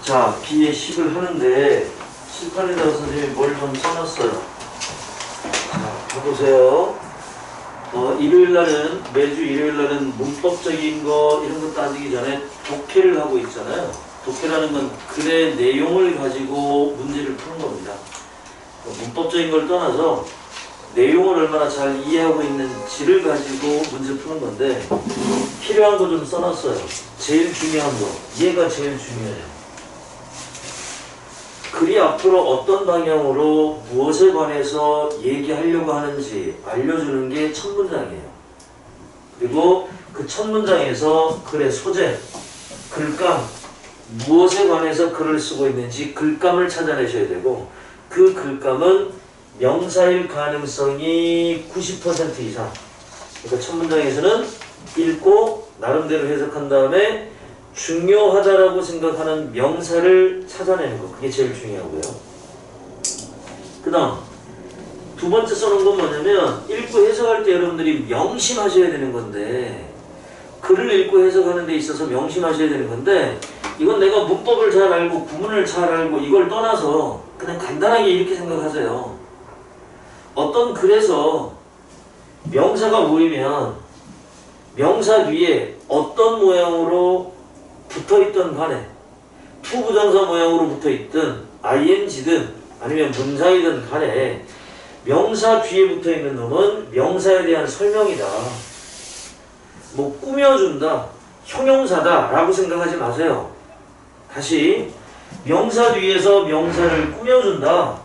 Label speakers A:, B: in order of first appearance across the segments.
A: 자, B의 10을 하는데 칠판에다가 선생님이 뭘 좀 써놨어요. 자, 봐보세요. 일요일 날은, 매주 일요일 날은 문법적인 거 이런 거 따지기 전에 독해를 하고 있잖아요. 독해라는 건 글의 내용을 가지고 문제를 푸는 겁니다. 문법적인 걸 떠나서 내용을 얼마나 잘 이해하고 있는지를 가지고 문제 푸는 건데, 필요한 거 좀 써놨어요. 제일 중요한 거. 얘가 제일 중요해요. 글이 앞으로 어떤 방향으로 무엇에 관해서 얘기하려고 하는지 알려주는 게 첫 문장이에요. 그리고 그 첫 문장에서 글의 소재, 글감, 무엇에 관해서 글을 쓰고 있는지 글감을 찾아내셔야 되고, 그 글감은 명사일 가능성이 90% 이상. 그러니까 첫 문장에서는 읽고 나름대로 해석한 다음에 중요하다라고 생각하는 명사를 찾아내는 거. 그게 제일 중요하고요. 그 다음 두 번째 써놓은 건 뭐냐면, 읽고 해석할 때 여러분들이 명심하셔야 되는 건데, 글을 읽고 해석하는 데 있어서 명심하셔야 되는 건데, 이건 내가 문법을 잘 알고 구문을 잘 알고 이걸 떠나서 그냥 간단하게 이렇게 생각하세요. 어떤 글에서 명사가 모이면 명사 뒤에 어떤 모양으로 붙어있던 간에, 투부정사 모양으로 붙어있든 ing든 아니면 문장이든 간에 명사 뒤에 붙어있는 놈은 명사에 대한 설명이다. 뭐 꾸며준다, 형용사다 라고 생각하지 마세요. 다시, 명사 뒤에서 명사를 꾸며준다,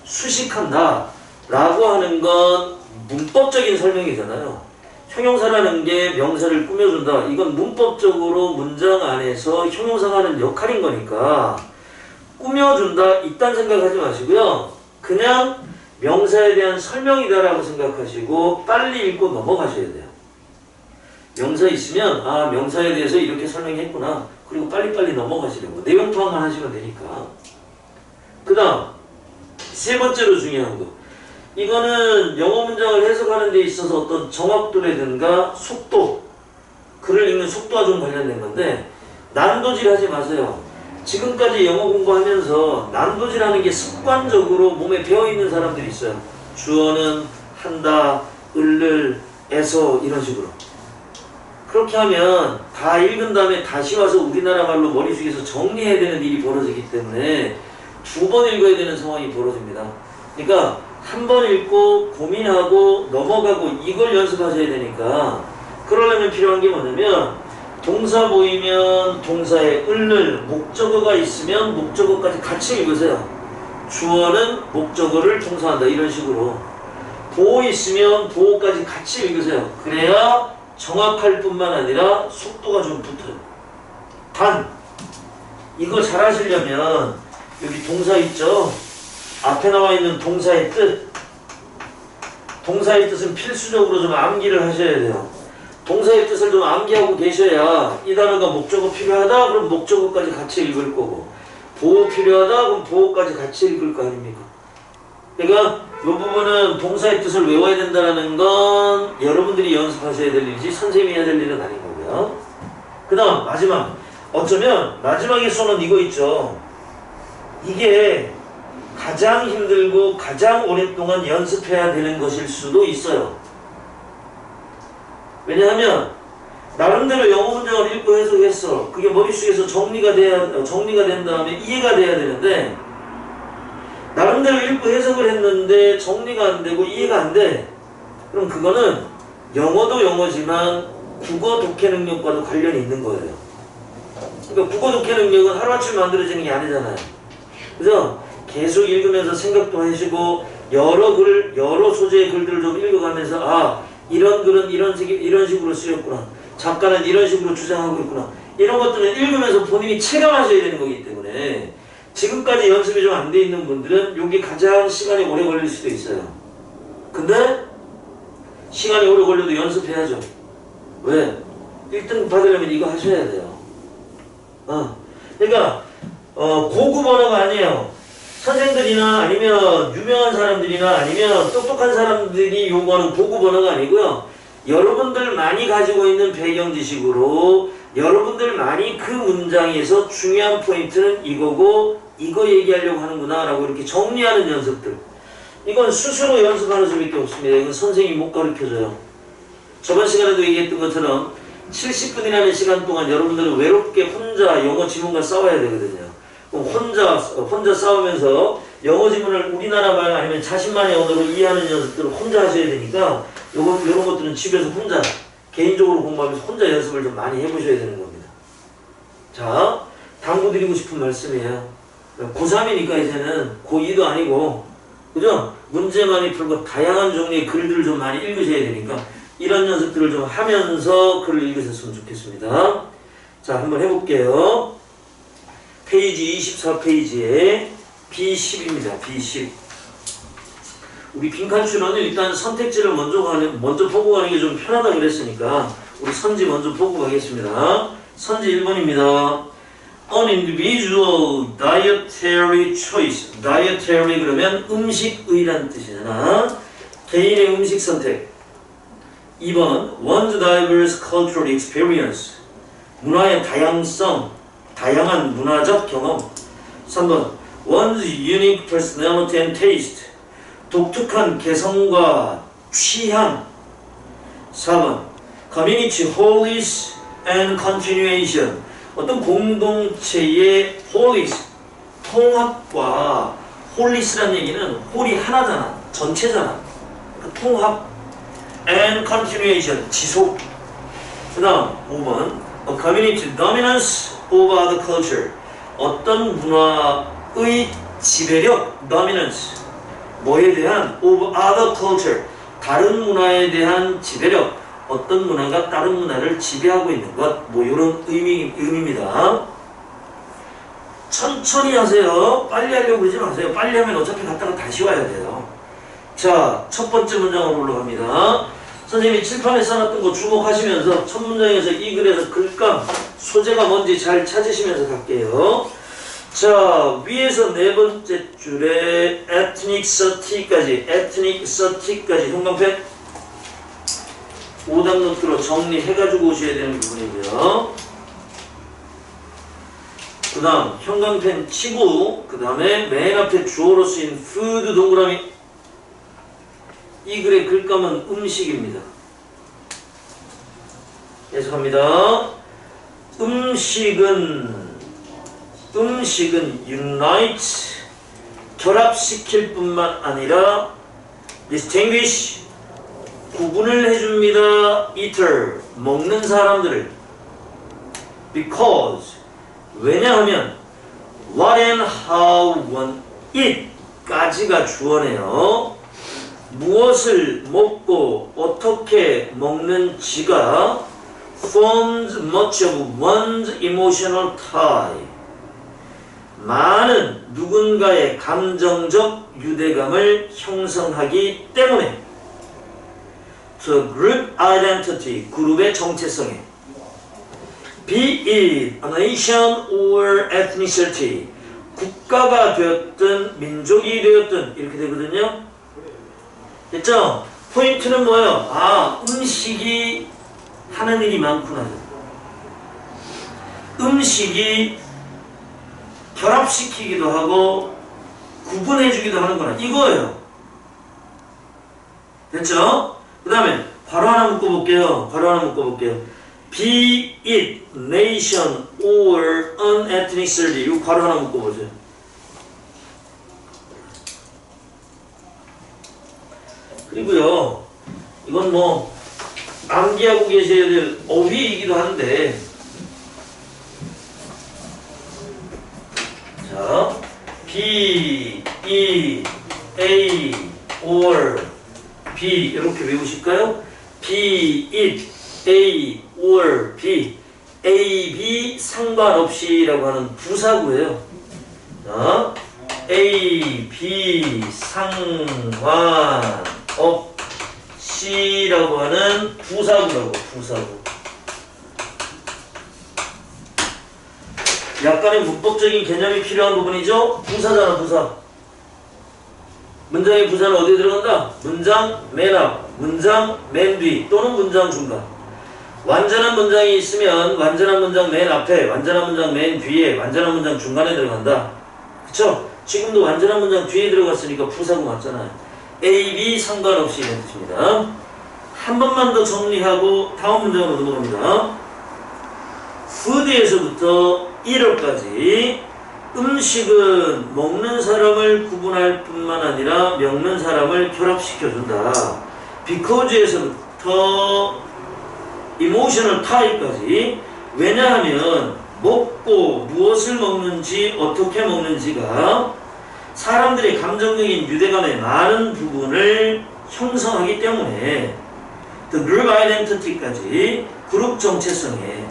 A: 수식한다 라고 하는 건 문법적인 설명이잖아요. 형용사라는 게 명사를 꾸며준다. 이건 문법적으로 문장 안에서 형용사가 하는 역할인 거니까 꾸며준다 이딴 생각하지 마시고요. 그냥 명사에 대한 설명이다라고 생각하시고 빨리 읽고 넘어가셔야 돼요. 명사 있으면 아, 명사에 대해서 이렇게 설명했구나. 그리고 빨리빨리 넘어가시려고. 내용 파악만 하시면 되니까. 그 다음 세 번째로 중요한 거. 이거는 영어 문장을 해석하는 데 있어서 어떤 정확도라든가 속도, 글을 읽는 속도와 좀 관련된 건데, 난도질 하지 마세요. 지금까지 영어 공부하면서 난도질하는 게 습관적으로 몸에 배어있는 사람들이 있어요. 주어는 한다, 을을, 에서 이런 식으로. 그렇게 하면 다 읽은 다음에 다시 와서 우리나라 말로 머릿속에서 정리해야 되는 일이 벌어지기 때문에 두 번 읽어야 되는 상황이 벌어집니다. 그러니까 한 번 읽고 고민하고 넘어가고 이걸 연습하셔야 되니까, 그러려면 필요한 게 뭐냐면, 동사 보이면 동사에 을을, 목적어가 있으면 목적어까지 같이 읽으세요. 주어는 목적어를 동사한다 이런 식으로. 보호 있으면 보호까지 같이 읽으세요. 그래야 정확할 뿐만 아니라 속도가 좀 붙어요. 단 이거 잘 하시려면 여기 동사 있죠? 앞에 나와 있는 동사의 뜻, 동사의 뜻은 필수적으로 좀 암기를 하셔야 돼요. 동사의 뜻을 좀 암기하고 계셔야 이 단어가 목적어 필요하다 그럼 목적어까지 같이 읽을 거고, 보호 필요하다 그럼 보호까지 같이 읽을 거 아닙니까? 그러니까 이 부분은 동사의 뜻을 외워야 된다는 건 여러분들이 연습하셔야 될 일이지 선생님이 해야 될 일은 아닌 거고요. 그 다음 마지막, 어쩌면 마지막에 써놓은 이거 있죠. 이게 가장 힘들고 가장 오랫동안 연습해야 되는 것일 수도 있어요. 왜냐하면 나름대로 영어 문장을 읽고 해석했어. 그게 머릿속에서 정리가 된 다음에 이해가 돼야 되는데, 나름대로 읽고 해석을 했는데 정리가 안 되고 이해가 안 돼. 그럼 그거는 영어도 영어지만 국어 독해 능력과도 관련이 있는 거예요. 그러니까 국어 독해 능력은 하루아침에 만들어지는 게 아니잖아요. 그래서 계속 읽으면서 생각도 하시고 여러 소재의 글들을 좀 읽어가면서 아, 이런 글은 이런 식으로 쓰였구나. 작가는 이런 식으로 주장하고 있구나. 이런 것들은 읽으면서 본인이 체감하셔야 되는 거기 때문에 지금까지 연습이 좀 안 돼 있는 분들은 이게 가장 시간이 오래 걸릴 수도 있어요. 근데 시간이 오래 걸려도 연습해야죠. 왜? 1등 받으려면 이거 하셔야 돼요. 그러니까 고급 언어가 아니에요. 선생들이나 아니면 유명한 사람들이나 아니면 똑똑한 사람들이 요구하는 고급 언어가 아니고요. 여러분들 많이 가지고 있는 배경 지식으로 여러분들 많이 그 문장에서 중요한 포인트는 이거고 이거 얘기하려고 하는구나 라고 이렇게 정리하는 연습들. 이건 스스로 연습하는 수밖에 없습니다. 이건 선생님이 못 가르쳐줘요. 저번 시간에도 얘기했던 것처럼 70분이라는 시간 동안 여러분들은 외롭게 혼자 영어 지문과 싸워야 되거든요. 그럼 혼자 싸우면서 영어 지문을 우리나라 말 아니면 자신만의 언어로 이해하는 연습들을 혼자 하셔야 되니까 이런 것들은 집에서 혼자 개인적으로 공부하면서 혼자 연습을 좀 많이 해보셔야 되는 겁니다. 자, 당부드리고 싶은 말씀이에요. 고3이니까 이제는 고2도 아니고, 그죠? 문제 많이 풀고 다양한 종류의 글들을 좀 많이 읽으셔야 되니까 이런 연습들을 좀 하면서 글을 읽으셨으면 좋겠습니다. 자, 한번 해볼게요. 페이지 24페이지에 B10입니다. B10. 우리 빈칸추는 일단 선택지를 먼저 보고 가는 게 좀 편하다 그랬으니까 우리 선지 먼저 보고 가겠습니다. 선지 1번입니다. An individual dietary choice. dietary 그러면 음식의란 뜻이잖아. 개인의 음식 선택. 2번 one's diverse cultural experience. 문화의 다양성, 다양한 문화적 경험. 3번 one's unique personality and taste. 독특한 개성과 취향. 4번 community wholeness and continuation. 어떤 공동체의 wholeness, 통합과 wholeness라는 얘기는 whole이 하나잖아, 전체잖아. 그 통합 and continuation, 지속. 그 다음 5번 a community dominance over other culture. 어떤 문화의 지배력, dominance. 뭐에 대한 over other culture. 다른 문화에 대한 지배력. 어떤 문화가 다른 문화를 지배하고 있는 것. 뭐 이런 의미입니다. 천천히 하세요. 빨리 하려고 그러지 마세요. 빨리 하면 어차피 갔다가 다시 와야 돼요. 자, 첫 번째 문장으로 올라갑니다. 선생님이 칠판에 써놨던 거 주목하시면서 첫 문장에서 이 글에서 글감, 소재가 뭔지 잘 찾으시면서 갈게요. 자, 위에서 네 번째 줄에 ethnic certi까지 형광펜 5단 노트로 정리해가지고 오셔야 되는 부분이고요. 그 다음 형광펜 치고 그 다음에 맨 앞에 주어로 쓰인 food 동그라미. 이 글의 글감은 음식입니다. 계속합니다. 음식은 unite, 결합시킬 뿐만 아니라 distinguish, 구분을 해줍니다. eater, 먹는 사람들을. because, 왜냐하면 what and how one eat 까지가 주어네요. 무엇을 먹고 어떻게 먹는지가 forms much of one's emotional tie. 많은 누군가의 감정적 유대감을 형성하기 때문에 to group identity, 그룹의 정체성에 be it a nation or ethnicity, 국가가 되었든 민족이 되었든 이렇게 되거든요. 됐죠? 포인트는 뭐예요? 아, 음식이 하는 일이 많구나. 음식이 결합시키기도 하고 구분해주기도 하는구나. 이거예요. 됐죠? 그 다음에 바로 하나 묶어볼게요. Be it nation or an ethnicity. 이거 바로 하나 묶어보세요. 그리고요, 이건 뭐 암기하고 계셔야 될 어휘이기도 한데, 자, B, E, A, or B 이렇게 외우실까요? B, it, A, or B. A, B 상관없이라고 하는 부사구예요. 자, A, B 상관없이라고 하는 부사구라고, 부사구. 약간의 문법적인 개념이 필요한 부분이죠. 부사잖아, 부사. 문장의 부사는 어디에 들어간다? 문장 맨 앞, 문장 맨 뒤 또는 문장 중간. 완전한 문장이 있으면 완전한 문장 맨 앞에, 완전한 문장 맨 뒤에, 완전한 문장 중간에 들어간다. 그쵸? 지금도 완전한 문장 뒤에 들어갔으니까 부사구 맞잖아요. A, B 상관없이 이런 뜻입니다. 한 번만 더 정리하고 다음 문장으로 넘어갑니다. food에서부터 1어까지 음식은 먹는 사람을 구분할 뿐만 아니라 먹는 사람을 결합시켜준다. because에서부터 emotional type까지, 왜냐하면 먹고 무엇을 먹는지 어떻게 먹는지가 사람들의 감정적인 유대감의 많은 부분을 형성하기 때문에 the group identity까지 그룹 정체성에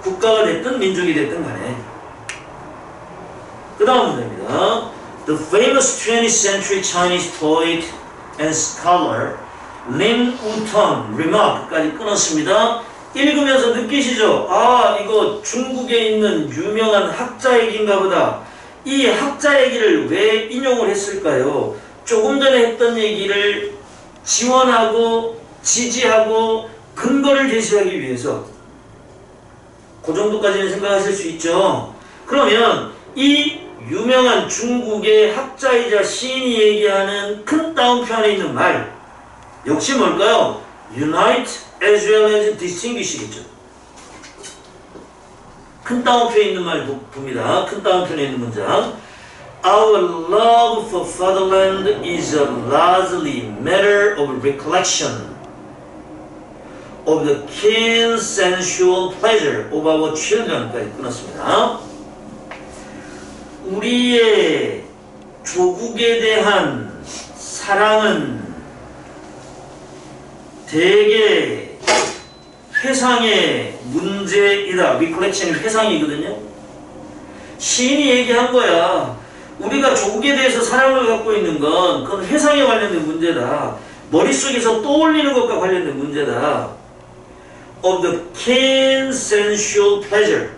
A: 국가가 됐든 민족이 됐든 간에. 그 다음 문제입니다. The famous 20th century Chinese poet and scholar Lin Wutan remark까지 끊었습니다. 읽으면서 느끼시죠? 아, 이거 중국에 있는 유명한 학자 얘기인가 보다. 이 학자 얘기를 왜 인용을 했을까요? 조금 전에 했던 얘기를 지원하고 지지하고 근거를 제시하기 위해서. 그 정도까지는 생각하실 수 있죠. 그러면 이 유명한 중국의 학자이자 시인이 얘기하는 큰 따옴표 안에 있는 말 역시 뭘까요? Unite as well as distinguish겠죠. 큰 따옴표에 있는 말 봅니다. 큰 따옴표에 있는 문장. Our love for fatherland is a largely matter of recollection of the keen sensual pleasure of our children까지 끊었습니다. 우리의 조국에 대한 사랑은 대개 회상의 문제이다. recollection이 회상이거든요. 시인이 얘기한 거야. 우리가 조국에 대해서 사랑을 갖고 있는 건 그건 회상에 관련된 문제다. 머릿속에서 떠올리는 것과 관련된 문제다. of the keen sensual pleasure.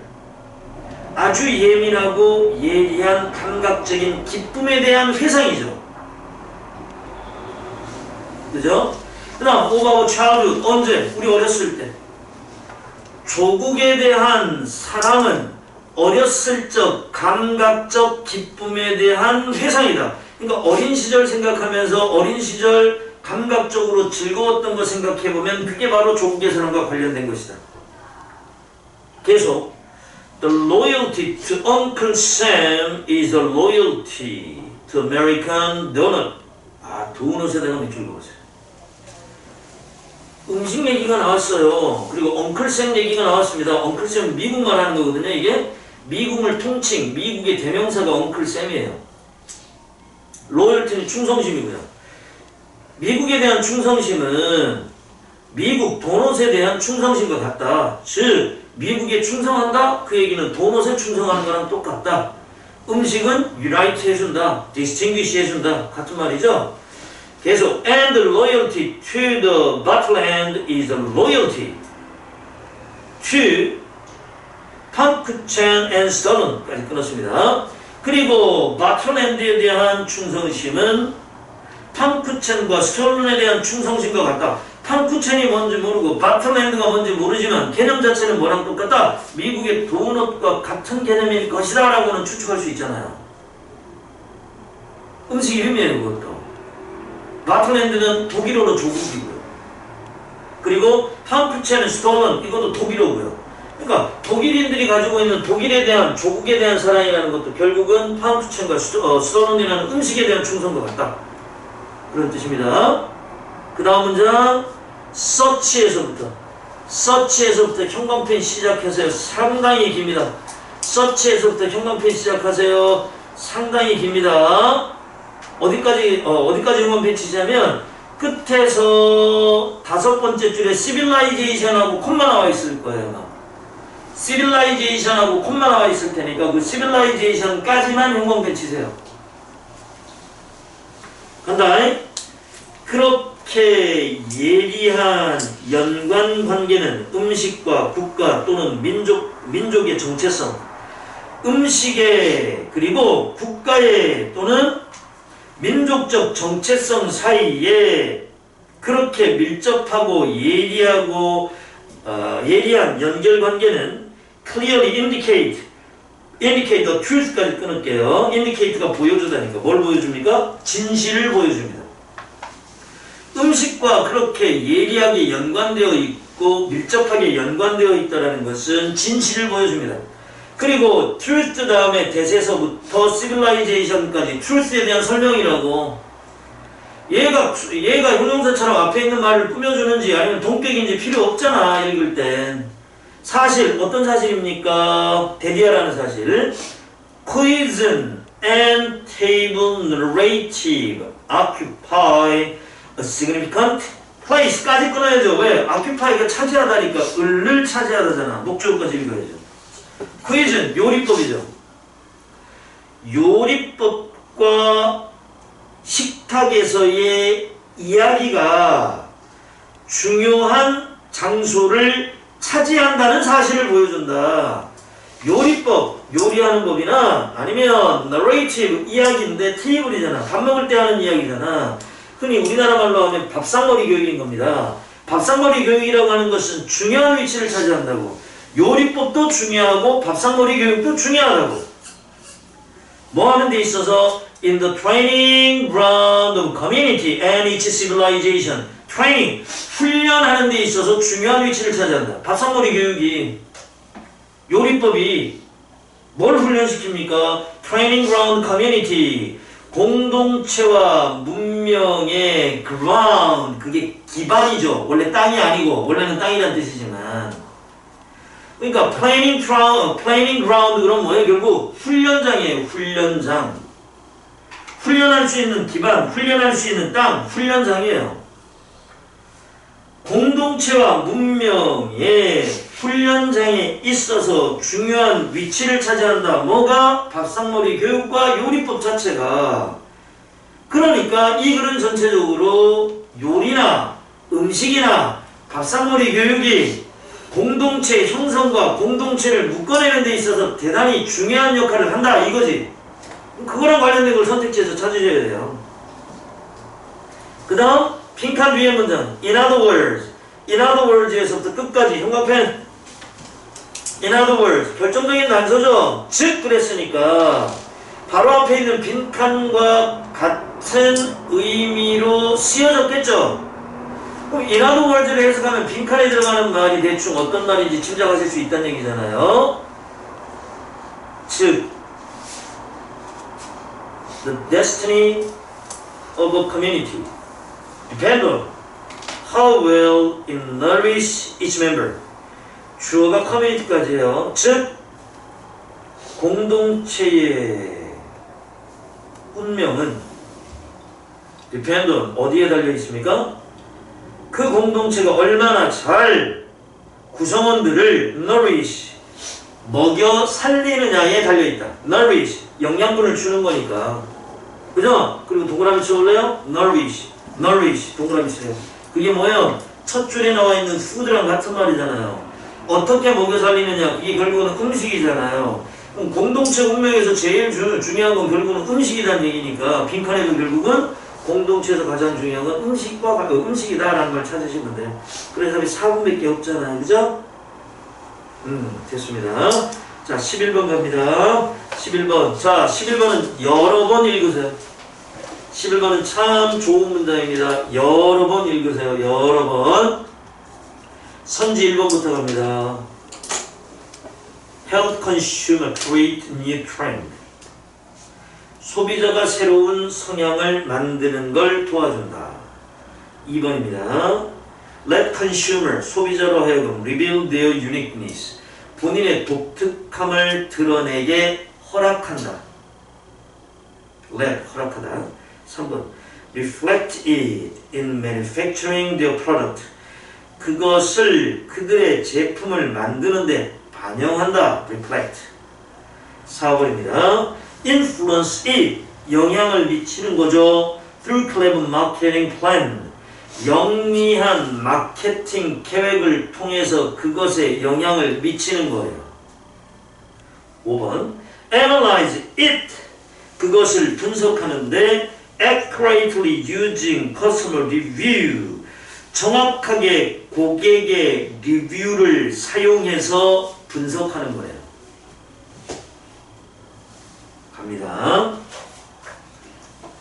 A: 아주 예민하고 예리한 감각적인 기쁨에 대한 회상이죠. 그죠? 그 다음, over childhood. 언제? 우리 어렸을 때. 조국에 대한 사랑은 어렸을 적 감각적 기쁨에 대한 회상이다. 그러니까 어린 시절 생각하면서 어린 시절 감각적으로 즐거웠던 거 생각해보면 그게 바로 조국의 사랑과 관련된 것이다. 계속 The loyalty to Uncle Sam is a loyalty to American donut. 아, 도넛에 대한 밑줄 그어보세요. 음식 얘기가 나왔어요. 그리고 엉클샘 얘기가 나왔습니다. 엉클샘 미국 말하는 거거든요. 이게 미국을 통칭, 미국의 대명사가 엉클샘이에요. 로열티는 충성심이고요. 미국에 대한 충성심은 미국 도넛에 대한 충성심과 같다. 즉 미국에 충성한다? 그 얘기는 도넛에 충성하는 거랑 똑같다. 음식은 unite 해준다. distinguish 해준다. 같은 말이죠. 계속 and loyalty to the Butland is a loyalty to Pumpkin and Stollen까지 끊었습니다. 그리고 바틀랜드에 대한 충성심은 팜쿠첸과 스톨른에 대한 충성심과 같다. 팜쿠첸이 뭔지 모르고 바틀랜드가 뭔지 모르지만 개념 자체는 뭐랑 똑같다. 미국의 도넛과 같은 개념일 것이다 라고는 추측할 수 있잖아요. 음식 이름이에요. 그것도. 바틀랜드는 독일어로 조국이고요. 그리고 팜쿠첸은 스톨런, 이것도 독일어고요. 그러니까 독일인들이 가지고 있는 독일에 대한 조국에 대한 사랑이라는 것도 결국은 팜쿠첸과 스톨런이라는 음식에 대한 충성과 같다. 그런 뜻입니다. 그 다음 문장 서치에서부터 형광펜 시작하세요. 상당히 깁니다. 서치에서부터 형광펜 시작하세요. 상당히 깁니다. 어디까지 형광펜 치자면 끝에서 5번째 줄에 civilization하고 콤마 나와 있을 거예요. civilization하고 콤마 나와 있을 테니까 그 civilization까지만 형광펜 치세요. 간다. 그렇게 예리한 연관관계는 음식과 국가 또는 민족의 정체성, 음식의 그리고 국가의 또는 민족적 정체성 사이에 그렇게 밀접하고 예리하고 예리한 연결관계는 clearly indicate the truth까지 끊을게요. indicate가 보여주다니까 뭘 보여줍니까? 진실을 보여줍니다. 음식과 그렇게 예리하게 연관되어 있고 밀접하게 연관되어 있다는 것은 진실을 보여줍니다. 그리고 truth 다음에 대세서부터 civilization까지 truth에 대한 설명이라고. 얘가 형용사처럼 앞에 있는 말을 꾸며주는지 아니면 동격인지 필요 없잖아 읽을 땐. 사실 어떤 사실입니까? 대디아라는 사실. Quiescent and table narrative occupy a significant place까지 끊어야죠. 왜? occupy가 차지하다니까 을을 차지하다잖아. 목적어까지 읽어야죠. quiescent 요리법이죠. 요리법과 식탁에서의 이야기가 중요한 장소를 차지한다는 사실을 보여준다. 요리법, 요리하는 법이나 아니면 narrative, 이야기인데 테이블이잖아. 밥 먹을 때 하는 이야기잖아. 흔히 우리나라 말로 하면 밥상머리 교육인 겁니다. 밥상머리 교육이라고 하는 것은 중요한 위치를 차지한다고. 요리법도 중요하고 밥상머리 교육도 중요하다고. 뭐 하는 데 있어서 in the training ground of community and its civilization. 트레이닝, 훈련하는 데 있어서 중요한 위치를 차지한다. 밥상머리 교육이, 요리법이 뭘 훈련시킵니까? training ground community. 공동체와 문명의 ground, 그게 기반이죠. 원래 땅이 아니고, 원래는 땅이라는 뜻이지만. 그러니까 planning ground 그럼 뭐예요? 결국 훈련장이에요. 훈련장. 훈련할 수 있는 기반, 훈련할 수 있는 땅, 훈련장이에요. 공동체와 문명의 훈련장에 있어서 중요한 위치를 차지한다. 뭐가? 밥상머리 교육과 요리법 자체가. 그러니까 이 글은 전체적으로 요리나 음식이나 밥상머리 교육이 공동체 형성과 공동체를 묶어내는 데 있어서 대단히 중요한 역할을 한다 이거지. 그거랑 관련된 걸 선택지에서 찾으셔야 돼요. 그 다음 빈칸 위에 문장 in other words에서부터 끝까지 형광펜. in other words 결정적인 단서죠. 즉 그랬으니까 바로 앞에 있는 빈칸과 같은 의미로 쓰여졌겠죠. 그럼 in other words를 해석하면 빈칸에 들어가는 말이 대충 어떤 말인지 짐작하실 수 있다는 얘기잖아요. 즉 the destiny of a community depend on how well it nourish each member. 주어가 커뮤니티까지 해요. 즉 공동체의 운명은 depend on 어디에 달려 있습니까? 그 공동체가 얼마나 잘 구성원들을 nourish 먹여 살리느냐에 달려있다. nourish 영양분을 주는 거니까. 그죠? 그리고 동그라미 쳐볼래요? nourish 동그라미 쳐요. 그게 뭐예요? 첫 줄에 나와 있는 food랑 같은 말이잖아요. 어떻게 먹여 살리느냐, 그게 결국은 음식이잖아요. 그럼 공동체 운명에서 제일 중요한 건 결국은 음식이라는 얘기니까 빈칸에도 결국은 공동체에서 가장 중요한 건 음식이다라는 걸 찾으시면 돼요. 그래서 4분밖에 없잖아요. 그죠? 됐습니다. 자, 11번 갑니다. 11번. 자, 11번은 여러 번 읽으세요. 11번은 참 좋은 문장입니다. 여러 번 읽으세요. 여러 번. 선지 1번부터 갑니다. Help consumer create new trend. 소비자가 새로운 성향을 만드는 걸 도와준다. 2번입니다. Let consumer, 소비자로 하여금 reveal their uniqueness. 본인의 독특함을 드러내게 허락한다. Let, 허락하다. 3번. Reflect it in manufacturing their product. 그것을 그들의 제품을 만드는데 반영한다. Reflect. 4번입니다. Influence it. 영향을 미치는 거죠. Through clever marketing plan. 영리한 마케팅 계획을 통해서 그것에 영향을 미치는 거예요. 5번. Analyze it. 그것을 분석하는데 accurately using customer review. 정확하게 고객의 리뷰를 사용해서 분석하는 거예요. 갑니다.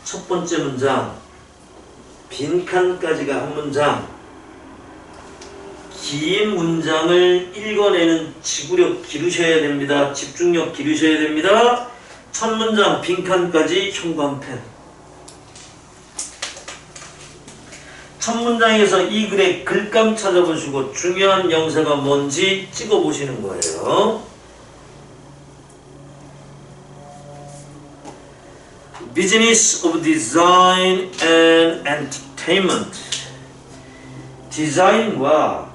A: 첫 번째 문장, 빈칸까지가 한 문장. 긴 문장을 읽어내는 지구력 기르셔야 됩니다. 집중력 기르셔야 됩니다. 첫 문장 빈칸까지 형광펜. 첫 문장에서 이 글의 글감 찾아보시고 중요한 명사가 뭔지 찍어보시는 거예요. Business of Design and Entertainment. 디자인과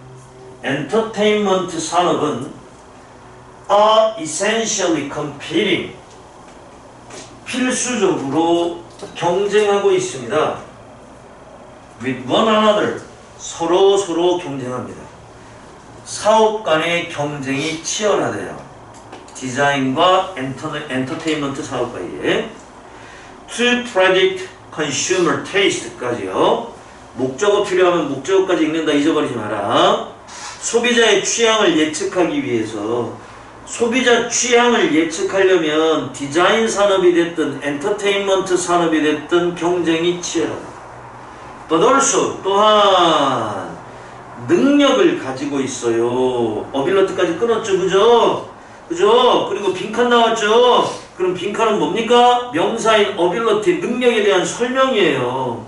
A: 엔터테인먼트 산업은 are essentially competing. 필수적으로 경쟁하고 있습니다. with one another. 서로 경쟁합니다. 사업 간의 경쟁이 치열하대요. 디자인과 엔터테인먼트 사업과의 to predict consumer taste까지요. 목적어 필요하면 목적어까지 읽는다 잊어버리지 마라. 소비자의 취향을 예측하기 위해서 소비자 취향을 예측하려면 디자인 산업이 됐든 엔터테인먼트 산업이 됐든 경쟁이 치열하다. But also 또한 능력을 가지고 있어요. 어빌러트까지 끊었죠. 그죠? 그리고 빈칸 나왔죠. 그럼 빈칸은 뭡니까? 명사인 어빌러티 능력에 대한 설명이에요.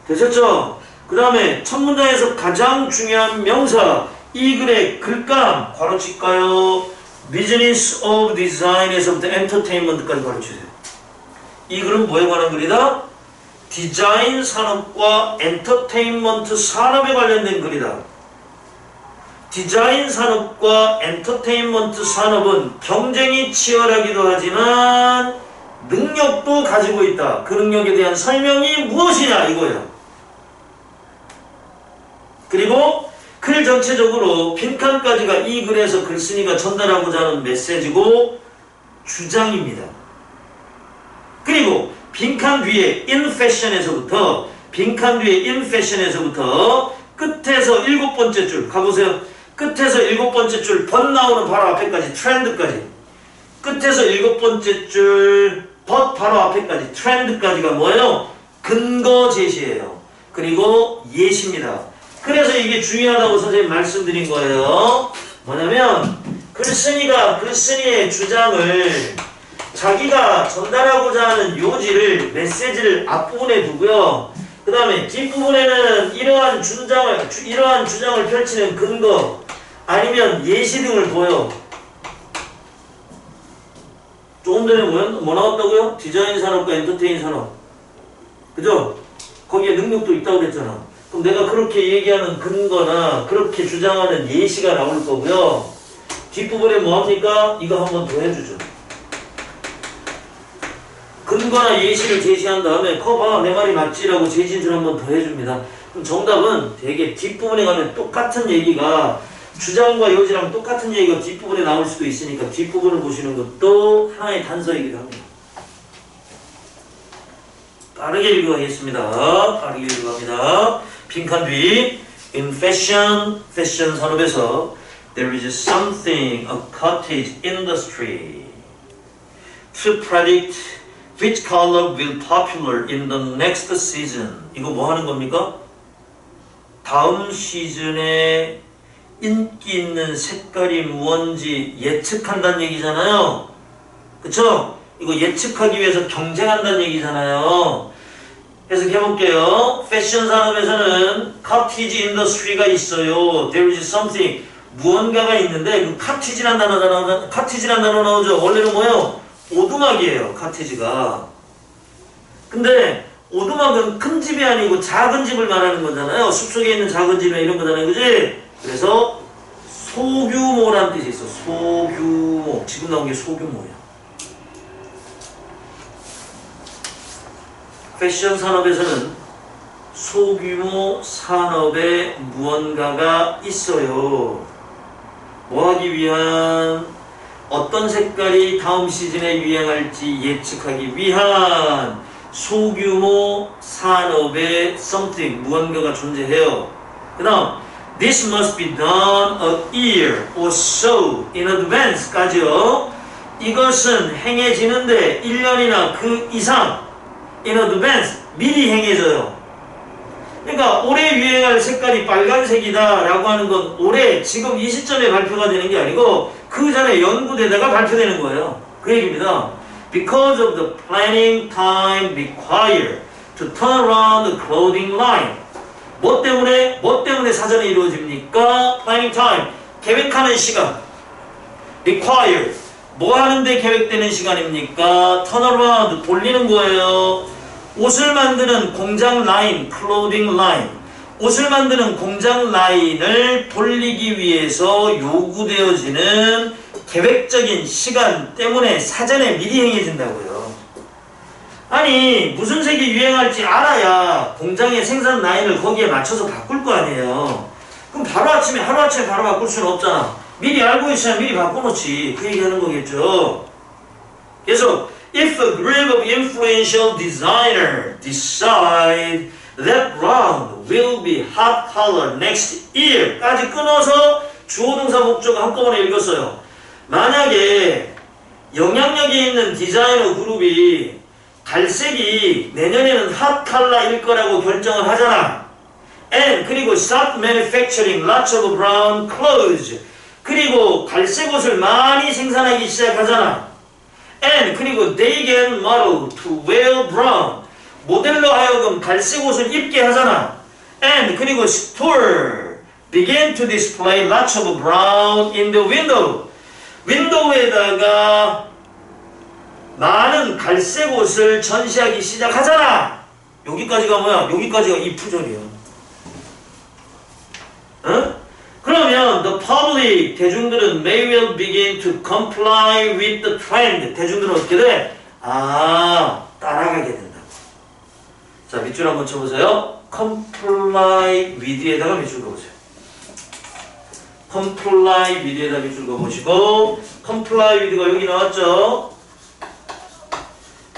A: 되셨죠? 그 다음에 첫 문장에서 가장 중요한 명사 이 글의 글감 괄호칠까요? Business of Design에서부터 Entertainment까지 괄호치세요. 이 글은 뭐에 관한 글이다? 디자인 산업과 엔터테인먼트 산업에 관련된 글이다. 디자인 산업과 엔터테인먼트 산업은 경쟁이 치열하기도 하지만 능력도 가지고 있다. 그 능력에 대한 설명이 무엇이냐 이거예요. 그리고 글 전체적으로 빈칸까지가 이 글에서 글쓴이가 전달하고자 하는 메시지고 주장입니다. 그리고 빈칸 뒤에 in fashion에서부터 끝에서 7번째 줄 가보세요. 끝에서 7번째 줄 벗 나오는 바로 앞에까지 트렌드까지 끝에서 7번째 줄 벗 바로 앞에까지 트렌드까지가 뭐예요? 근거 제시예요. 그리고 예시입니다. 그래서 이게 중요하다고 선생님 말씀드린 거예요. 뭐냐면 글쓴이가 글쓴이의 주장을 자기가 전달하고자 하는 요지를 메시지를 앞부분에 두고요. 그 다음에 뒷부분에는 이러한 주장을 펼치는 근거 아니면 예시 등을 보여. 조금 전에 뭐 나왔다고요? 디자인 산업과 엔터테인 산업. 그죠? 거기에 능력도 있다고 그랬잖아. 그럼 내가 그렇게 얘기하는 근거나 그렇게 주장하는 예시가 나올 거고요. 뒷부분에 뭐합니까? 이거 한 번 더 해주죠. 근거나 예시를 제시한 다음에 커봐 내 말이 맞지라고 재진술 한 번 더 해줍니다. 그럼 정답은 되게 뒷부분에 가면 똑같은 얘기가 주장과 요지랑 똑같은 얘기가 뒷부분에 나올 수도 있으니까 뒷부분을 보시는 것도 하나의 단서이기도 합니다. 빠르게 읽어가겠습니다. 빈칸 뒤 in fashion 산업에서 there is something a cottage industry to predict which color will popular in the next season. 이거 뭐 하는 겁니까? 다음 시즌에 인기 있는 색깔이 무언지 예측한다는 얘기잖아요. 그쵸? 이거 예측하기 위해서 경쟁한다는 얘기잖아요. 그래서 해볼게요. 패션 산업에서는 카티지 인더스트리가 있어요. There is something. 무언가가 있는데 그 카티지란 단어 나오죠. 원래는 뭐예요? 오두막이에요. 카티지가. 근데 오두막은 큰 집이 아니고 작은 집을 말하는 거잖아요. 숲속에 있는 작은 집이나 이런 거잖아요. 그지? 그래서 소규모라는 뜻이 있어. 소규모. 지금 나온 게 소규모예요. 패션 산업에서는 소규모 산업에 무언가가 있어요. 뭐 하기 위한? 어떤 색깔이 다음 시즌에 유행할지 예측하기 위한 소규모 산업에 something, 무언가가 존재해요. 그 다음 This must be done a year or so in advance까지요. 이것은 행해지는데 1년이나 그 이상 in advance 미리 행해져요. 그러니까 올해 유행할 색깔이 빨간색이다 라고 하는 건 올해 지금 이 시점에 발표가 되는 게 아니고 그 전에 연구되다가 발표되는 거예요. 그 얘기입니다. Because of the planning time required to turn around the clothing line. 뭐 때문에 사전에 이루어집니까? Planning time. 계획하는 시간. Required. 뭐 하는데 계획되는 시간입니까? Turn around. 돌리는 거예요. 옷을 만드는 공장 라인, clothing line. 옷을 만드는 공장 라인을 돌리기 위해서 요구되어지는 계획적인 시간 때문에 사전에 미리 행해진다고요. 아니 무슨 색이 유행할지 알아야 공장의 생산 라인을 거기에 맞춰서 바꿀 거 아니에요. 그럼 하루아침에 바로 바꿀 수는 없잖아. 미리 알고 있어야 미리 바꿔놓지. 그 얘기하는 거겠죠. 그래서 if a group of influential designer decide that brown will be hot color next year 까지 끊어서 주어 동사 목적 한꺼번에 읽었어요. 만약에 영향력이 있는 디자이너 그룹이 갈색이 내년에는 핫 컬러일 거라고 결정을 하잖아. And 그리고 start manufacturing lots of brown clothes. 그리고 갈색 옷을 많이 생산하기 시작하잖아. And 그리고 they get model to wear brown. 모델로 하여금 갈색 옷을 입게 하잖아. And 그리고 store began to display lots of brown in the window. 윈도우에다가 많은 갈색 옷을 전시하기 시작하잖아. 여기까지가 뭐야? 여기까지가 if절이야. 어? 그러면 the public 대중들은 may well begin to comply with the trend. 대중들은 어떻게 돼? 따라가게 된다고. 자, 밑줄 한번 쳐보세요. comply with에다가 밑줄 그어보세요. comply with에다 밑줄 그어보시고 comply with가 여기 나왔죠?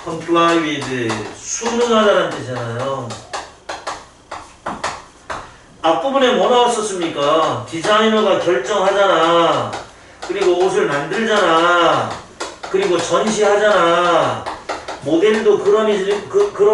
A: comply with 순응하다는 뜻이잖아요. 앞부분에 뭐 나왔었습니까? 디자이너가 결정하잖아. 그리고 옷을 만들잖아. 그리고 전시하잖아. 모델도 그런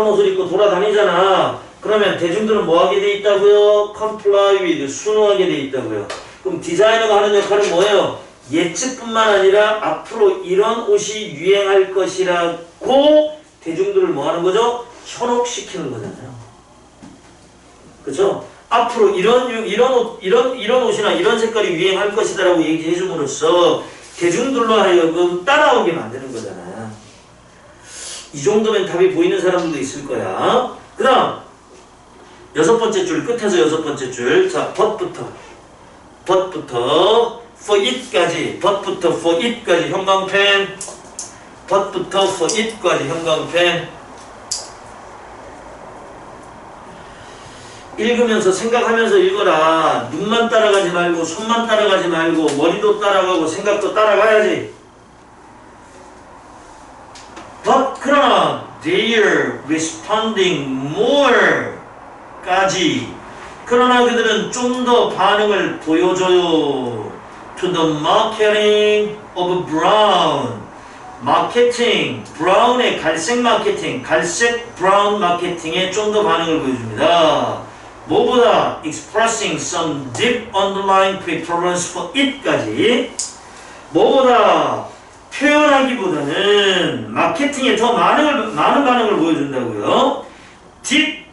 A: 옷을 입고 돌아다니잖아. 그러면 대중들은 뭐 하게 돼 있다고요? comply with 순응하게 돼 있다고요. 그럼 디자이너가 하는 역할은 뭐예요? 예측뿐만 아니라 앞으로 이런 옷이 유행할 것이라고 대중들을 뭐 하는 거죠? 현혹시키는 거잖아요. 그렇죠? 앞으로 이런 옷이나 이런 색깔이 유행할 것이다라고 얘기해 줌으로써 대중들로 하여금 따라오게 만드는 거잖아요. 이 정도면 답이 보이는 사람들도 있을 거야. 그 다음 6번째 줄 끝에서 6번째 줄. 자, but부터 for it까지 but부터 for it까지 형광펜 but부터 for it까지 형광펜. 읽으면서 생각하면서 읽어라. 눈만 따라가지 말고 손만 따라가지 말고 머리도 따라가고 생각도 따라가야지. But 그러나 they're responding more 까지. 그러나 그들은 좀 더 반응을 보여줘요. To the marketing of brown. 마케팅, 브라운의 갈색 마케팅, 갈색 브라운 마케팅에 좀 더 반응을 보여줍니다. 뭐보다 expressing some deep underlying preference for it까지. 뭐보다 표현하기보다는 마케팅에 더 많은 반응을 보여준다고요. deep,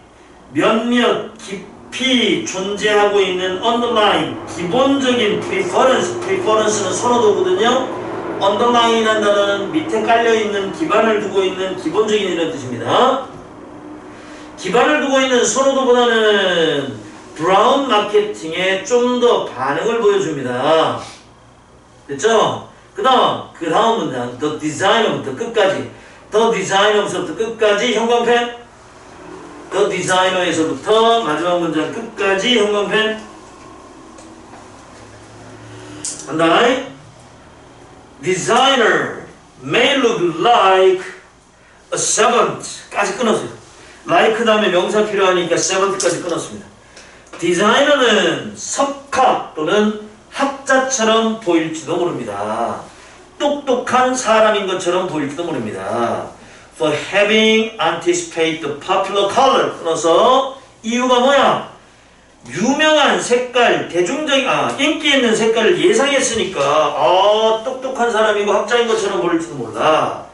A: 몇몇 깊이 존재하고 있는 underlying, 기본적인 preference는 선호도거든요. 언더라인이라는 단어는 밑에 깔려있는 기반을 두고 있는 기본적인 이런 뜻입니다. 기반을 두고 있는 선호도보다는 브라운 마케팅에 좀 더 반응을 보여줍니다. 됐죠? 그 다음 문장 The designer부터 끝까지 The designer부터 끝까지 형광펜 The designer에서부터 마지막 문장 끝까지 형광펜 간다. Designer may look like a servant 까지 끊었어요. like 다음에 명사 필요하니까 servant까지 끊었습니다. 디자이너는 석학 또는 학자처럼 보일지도 모릅니다. 똑똑한 사람인 것처럼 보일지도 모릅니다. For having anticipated the popular color. 그래서 이유가 뭐야? 유명한 색깔, 대중적인, 인기 있는 색깔을 예상했으니까, 똑똑한 사람이고 학자인 것처럼 보일지도 몰라.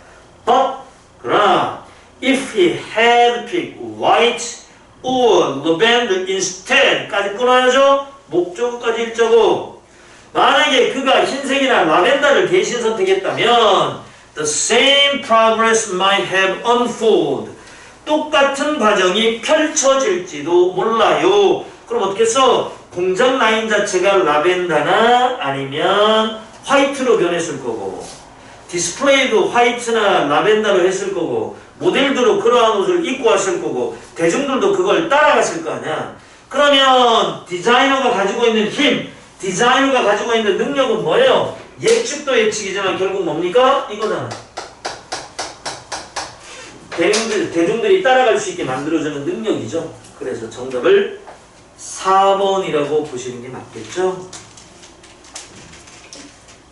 A: But, 그러나, if he had picked white or lavender instead, 까지 끊어야죠? 목적어까지 읽자고. 만약에 그가 흰색이나 라벤더를 대신 선택했다면, the same progress might have unfolded. 똑같은 과정이 펼쳐질지도 몰라요. 그럼 어떻게 써? 공장 라인 자체가 라벤더나 아니면 화이트로 변했을 거고, 디스플레이도 화이트나 라벤더로 했을 거고, 모델들도 그러한 옷을 입고 왔을 거고, 대중들도 그걸 따라갔을 거 아니야. 그러면 디자이너가 가지고 있는 힘, 디자이너가 가지고 있는 능력은 뭐예요? 예측도 예측이지만 결국 뭡니까? 이거잖아. 대중들이 따라갈 수 있게 만들어주는 능력이죠. 그래서 정답을 4번이라고 보시는 게 맞겠죠?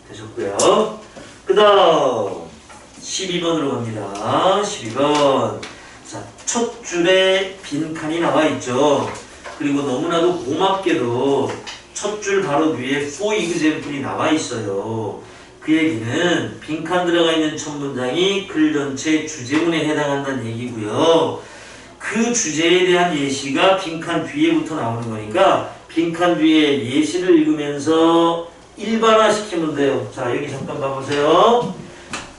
A: 되셨고요. 그 다음 12번으로 갑니다. 12번. 자, 첫 줄에 빈칸이 나와 있죠. 그리고 너무나도 고맙게도 첫 줄 바로 위에 for example이 나와 있어요. 그 얘기는 빈칸 들어가 있는 첫 문장이 글 전체 주제문에 해당한다는 얘기고요. 그 주제에 대한 예시가 빈칸 뒤에부터 나오는 거니까 빈칸 뒤에 예시를 읽으면서 일반화시키면 돼요. 자, 여기 잠깐 봐보세요.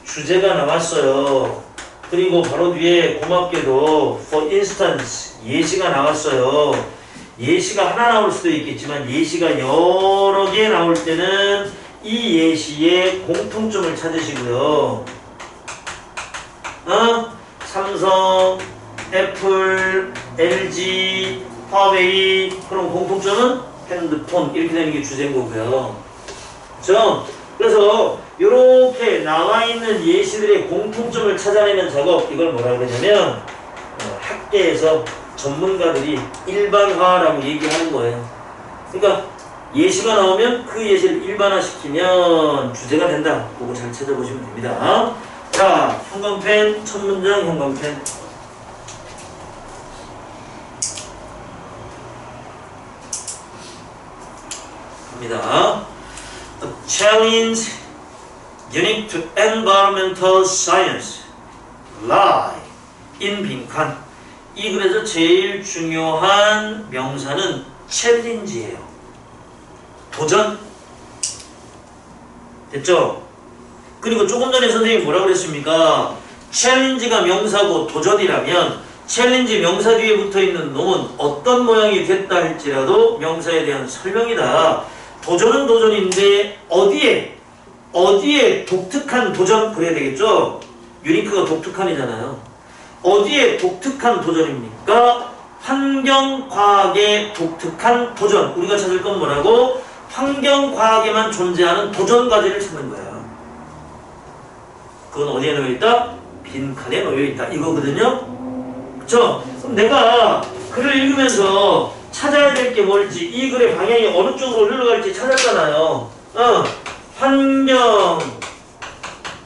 A: 주제가 나왔어요. 그리고 바로 뒤에 고맙게도 for instance 예시가 나왔어요. 예시가 하나 나올 수도 있겠지만 예시가 여러 개 나올 때는 이 예시의 공통점을 찾으시고요. 삼성, 애플, LG, 화웨이. 그럼 공통점은 핸드폰. 이렇게 되는 게 주제인 거고요. 그렇죠? 그래서 이렇게 나와 있는 예시들의 공통점을 찾아내는 작업, 이걸 뭐라 그러냐면 학계에서 전문가들이 일반화라고 얘기하는 거예요. 그러니까 예시가 나오면 그 예시를 일반화시키면 주제가 된다. 그거 잘 찾아보시면 됩니다. 자, 형광펜, 첫 문장 형광펜. 갑니다. A challenge unique to environmental science lie in 빈칸. 이 글에서 제일 중요한 명사는 챌린지예요. 도전. 됐죠? 그리고 조금 전에 선생님이 뭐라고 그랬습니까? 챌린지가 명사고 도전이라면 챌린지 명사 뒤에 붙어있는 놈은 어떤 모양이 됐다 할지라도 명사에 대한 설명이다. 도전은 도전인데 어디에 독특한 도전? 그래야 되겠죠? 유니크가 독특한이잖아요. 어디에 독특한 도전입니까? 환경과학의 독특한 도전. 우리가 찾을 건 뭐라고? 환경과학에만 존재하는 도전과제를 찾는 거야. 그건 어디에 놓여있다? 빈칸에 놓여있다. 이거거든요? 그쵸? 그럼 내가 글을 읽으면서 찾아야 될 게 뭘지, 이 글의 방향이 어느 쪽으로 흘러갈지 찾았잖아요.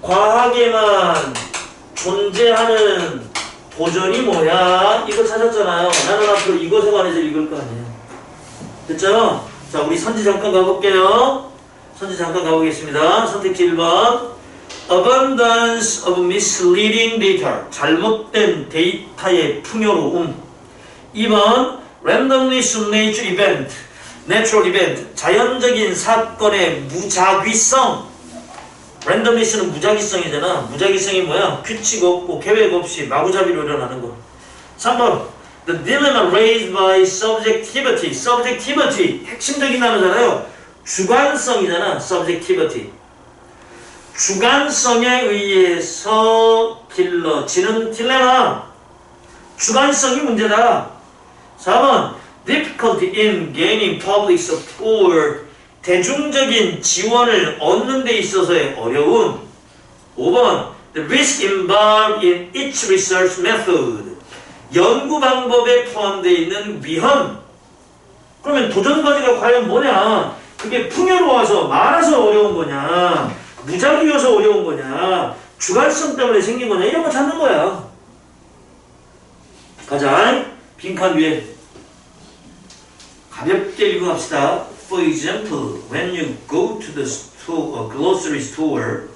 A: 환경과학에만 존재하는 도전이 뭐야? 이거 찾았잖아요. 나는 앞으로 이것에 관해서 읽을 거 아니에요. 됐죠? 자, 우리 선지 잠깐 가볼게요. 선지 잠깐 가보겠습니다. 선택지 1번. Abundance of misleading data. 잘못된 데이터의 풍요로움. 2번. Randomness of nature event. Natural event. 자연적인 사건의 무작위성. 랜덤리스는 무작위성이잖아. 무작위성이 뭐야? 규칙 없고 계획 없이 마구잡이로 일어나는 거. 3번 The dilemma raised by subjectivity. Subjectivity 핵심적인 단어잖아요. 주관성이잖아. Subjectivity. 주관성에 의해서 길러지는 딜레마. 주관성이 문제다. 4번 Difficulty in gaining public support. 대중적인 지원을 얻는 데 있어서의 어려움. 5번 The risk involved in each research method. 연구 방법에 포함되어 있는 위험. 그러면 도전과제가 과연 뭐냐? 그게 풍요로워서 많아서 어려운 거냐? 무작위여서 어려운 거냐? 주관성 때문에 생긴 거냐? 이런 거 찾는 거야. 가자. 빈칸 위에 가볍게 읽어갑시다. For example, when you go to the store, grocery store,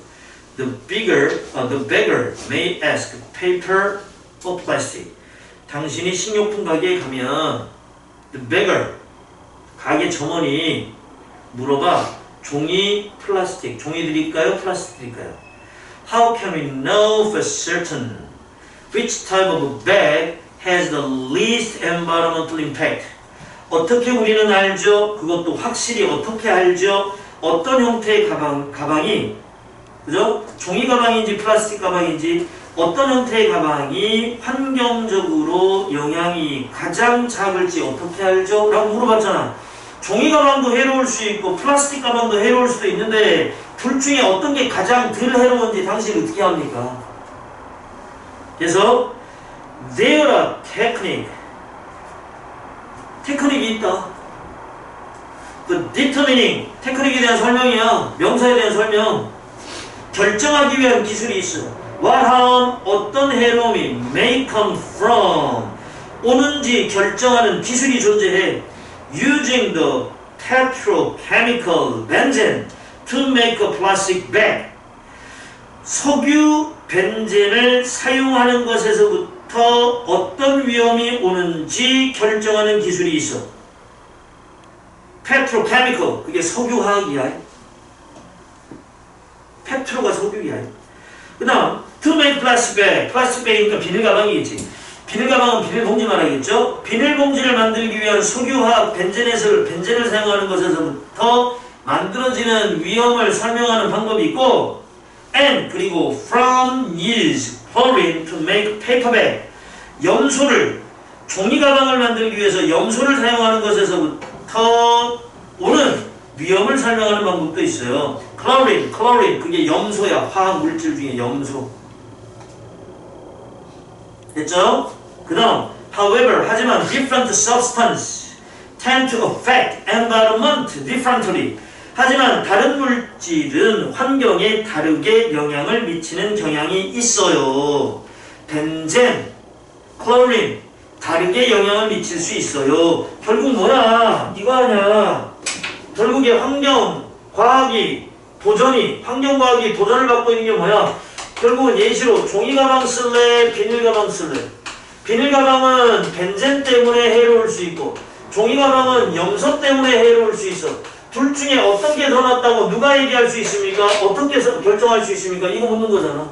A: the beggar may ask paper or plastic. 당신이 식료품 가게에 가면 the beggar, 가게 점원이 물어봐. 종이, 플라스틱. 종이 드릴까요? 플라스틱 드릴까요? How can we know for certain which type of bag has the least environmental impact? 어떻게 우리는 알죠? 그것도 확실히 어떻게 알죠? 어떤 형태의 가방이, 그죠? 종이 가방인지 플라스틱 가방인지 어떤 형태의 가방이 환경적으로 영향이 가장 작을지 어떻게 알죠? 라고 물어봤잖아. 종이 가방도 해로울 수 있고 플라스틱 가방도 해로울 수도 있는데 둘 중에 어떤 게 가장 덜 해로운지 당신 어떻게 합니까? 그래서 there are 테크닉이 있다. 그 determining, 테크닉에 대한 설명이야. 명사에 대한 설명. 결정하기 위한 기술이 있어. what harm, 어떤 해로움이 may come from, 오는지 결정하는 기술이 존재해. using the petrochemical benzene to make a plastic bag. 석유 벤젠을 사용하는 것에서부터 어떤 위험이 오는지 결정하는 기술이 있어. petrochemical, 그게 석유화학이야. 페트로가 석유야. 그 다음 to make plastic bag, 플라스틱 백이니까 비닐 가방이겠지. 비닐 가방은 비닐 봉지 말하겠죠. 비닐 봉지를 만들기 위한 석유화학 벤젠을 사용하는 것에서부터 만들어지는 위험을 설명하는 방법이 있고, and 그리고 from use chlorine to make paper bag, 염소를, 종이 가방을 만들기 위해서 염소를 사용하는 것에서부터 오는 위험을 설명하는 방법도 있어요. chlorine 그게 염소야. 화학 물질 중에 염소. 됐죠? 그 다음 however, 하지만 different substance tend to affect environment differently. 하지만 다른 물질은 환경에 다르게 영향을 미치는 경향이 있어요. 벤젠, chlorine 다르게 영향을 미칠 수 있어요. 결국 뭐야? 이거 아니야. 결국에 환경과학이 도전을 받고 있는 게 뭐야? 결국은 예시로 종이 가방 쓸래? 비닐 가방 쓸래? 비닐 가방은 벤젠 때문에 해로울 수 있고 종이 가방은 염소 때문에 해로울 수 있어. 둘 중에 어떤 게 더 낫다고 누가 얘기할 수 있습니까? 어떻게 결정할 수 있습니까? 이거 묻는 거잖아.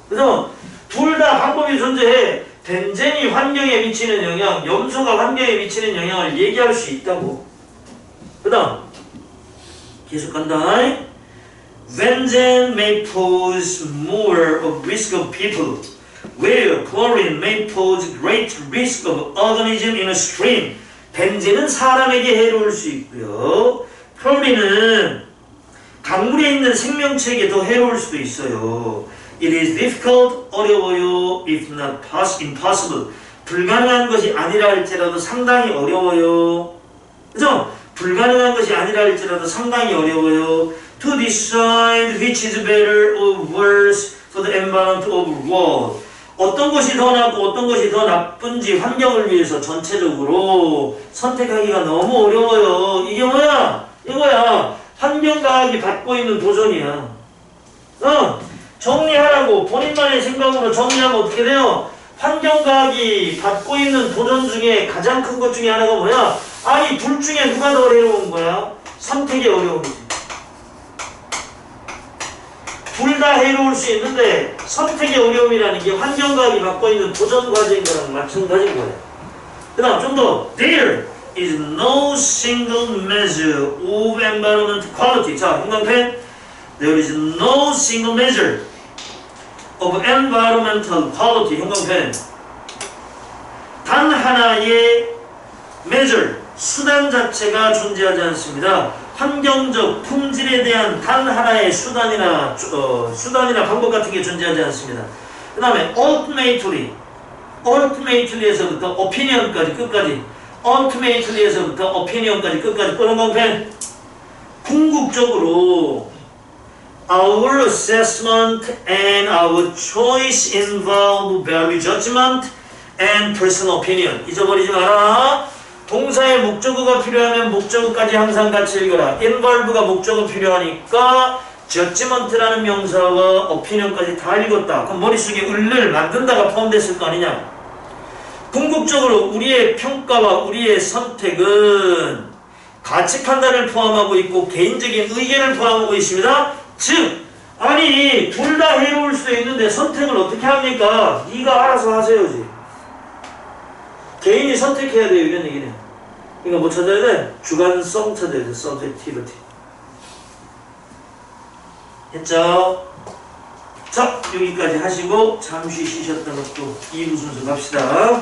A: 그래서 둘 다 방법이 존재해. 벤젠이 환경에 미치는 영향, 염소가 환경에 미치는 영향을 얘기할 수 있다고. 그 다음 계속 간다. Benzene may pose more of risk of people, where chlorine may pose great risk of organism in a stream. 벤젠은 사람에게 해로울 수 있고요. 클로린은 강물에 있는 생명체에게 더 해로울 수도 있어요. It is difficult, 어려워요. If not impossible, 불가능한 것이 아니라 할지라도 상당히 어려워요. 그죠? 불가능한 것이 아니라 할지라도 상당히 어려워요. To decide which is better or worse for the environment of the world. 어떤 것이 더 낫고 어떤 것이 더 나쁜지 환경을 위해서 전체적으로 선택하기가 너무 어려워요. 이게 뭐야? 이거야. 환경과학이 받고 있는 도전이야. 정리하라고 본인만의 생각으로 정리하면 어떻게 돼요? 환경과학이 받고 있는 도전 중에 가장 큰 것 중에 하나가 뭐야? 아니 둘 중에 누가 더 어려운 거야? 선택이 어려운 거지. 둘 다 해로울 수 있는데 선택의 어려움이라는 게 환경과학이 받고 있는 도전 과제인 거랑 마찬가지인 거예요. 그 다음 좀 더 There is no single measure of environmental quality. 자, 형광펜. There is no single measure of environmental quality. 형광펜. 단 하나의 measure, 수단 자체가 존재하지 않습니다. 환경적 품질에 대한 단 하나의 수단이나 방법 같은 게 존재하지 않습니다. 그 다음에 ultimately에서부터 opinion까지 끝까지 ultimately에서부터 opinion까지 끝까지 끄는 공펜. 궁극적으로 our assessment and our choice involve value judgment and personal opinion. 잊어버리지 마라. 동사의 목적어가 필요하면 목적어까지 항상 같이 읽어라. involve가 목적어 필요하니까 judgment라는 명사와 opinion까지 다 읽었다. 그럼 머릿속에 을을 만든다가 포함됐을 거 아니냐. 궁극적으로 우리의 평가와 우리의 선택은 가치 판단을 포함하고 있고 개인적인 의견을 포함하고 있습니다. 즉 아니 둘 다 해로울 수 있는데 선택을 어떻게 합니까? 네가 알아서 하세요지. 개인이 선택해야 돼요 이런 얘기네. 그러니까 뭐 찾아야 돼? 주관성 찾아야 돼. subjectivity. 했죠? 자 여기까지 하시고 잠시 쉬셨던 것도 2부 순서 갑시다.